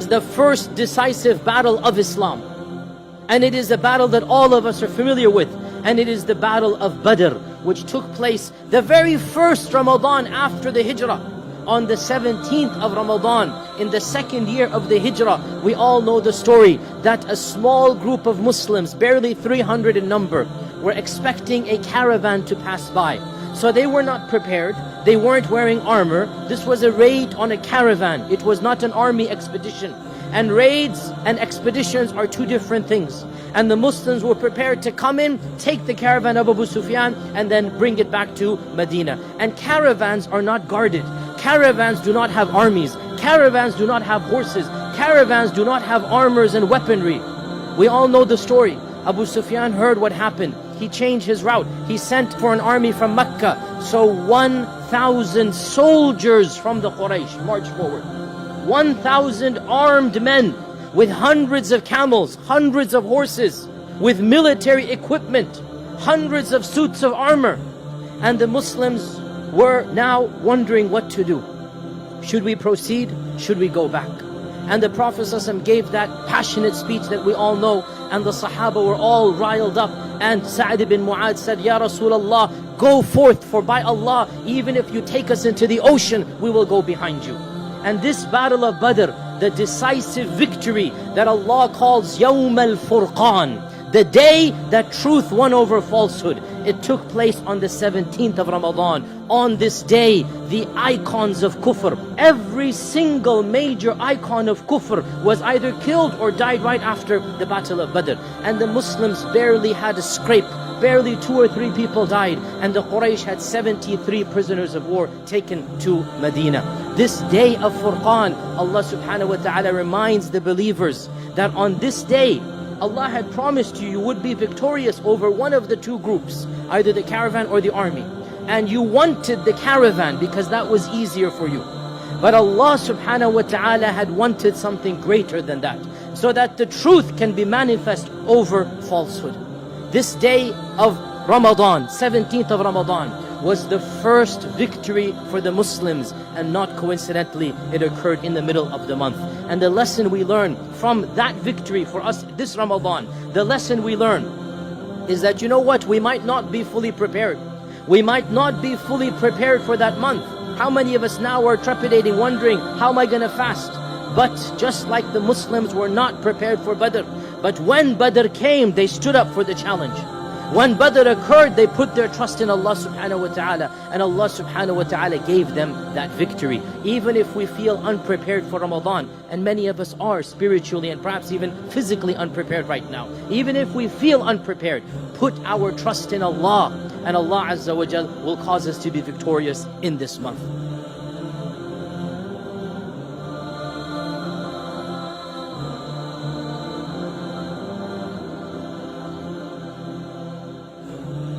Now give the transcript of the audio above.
the first decisive battle of Islam. And it is a battle that all of us are familiar with. And it is the battle of Badr, which took place the very first Ramadan after the Hijrah. On the 17th of Ramadan, in the second year of the Hijrah, we all know the story that a small group of Muslims, barely 300 in number, were expecting a caravan to pass by. So they were not prepared, they weren't wearing armor. This was a raid on a caravan. It was not an army expedition. And raids and expeditions are two different things. And the Muslims were prepared to come in, take the caravan of Abu Sufyan, and then bring it back to Medina. And caravans are not guarded. Caravans do not have armies. Caravans do not have horses. Caravans do not have armors and weaponry. We all know the story. Abu Sufyan heard what happened. He changed his route. He sent for an army from Mecca. So 1,000 soldiers from the Quraysh marched forward. 1,000 armed men with hundreds of camels, hundreds of horses, with military equipment, hundreds of suits of armor. And the Muslims were now wondering what to do. Should we proceed? Should we go back? And the Prophet ﷺ gave that passionate speech that we all know, and the Sahaba were all riled up. And Sa'd ibn Mu'adh said, Ya Rasulullah, go forth, for by Allah, even if you take us into the ocean, we will go behind you. And this battle of Badr, the decisive victory that Allah calls Yawm al-Furqan, the day that truth won over falsehood, it took place on the 17th of Ramadan. On this day, the icons of kufr, every single major icon of kufr was either killed or died right after the battle of Badr. And the Muslims barely had a scrape. Barely 2 or 3 people died, and the Quraysh had 73 prisoners of war taken to Medina. This day of Furqan, Allah subhanahu wa ta'ala reminds the believers that on this day, Allah had promised you would be victorious over one of the two groups, either the caravan or the army. And you wanted the caravan because that was easier for you. But Allah subhanahu wa ta'ala had wanted something greater than that, so that the truth can be manifest over falsehood. This day of Ramadan, 17th of Ramadan, was the first victory for the Muslims, and not coincidentally, it occurred in the middle of the month. And the lesson we learn from that victory for us this Ramadan, the lesson we learn is that, you know what, we might not be fully prepared. We might not be fully prepared for that month. How many of us now are trepidating, wondering, how am I going to fast? But just like the Muslims were not prepared for Badr, but when Badr came, they stood up for the challenge. When Badr occurred, they put their trust in Allah subhanahu wa ta'ala, and Allah subhanahu wa ta'ala gave them that victory. Even if we feel unprepared for Ramadan, and many of us are spiritually and perhaps even physically unprepared right now, even if we feel unprepared, put our trust in Allah, and Allah Azza wa Jal will cause us to be victorious in this month.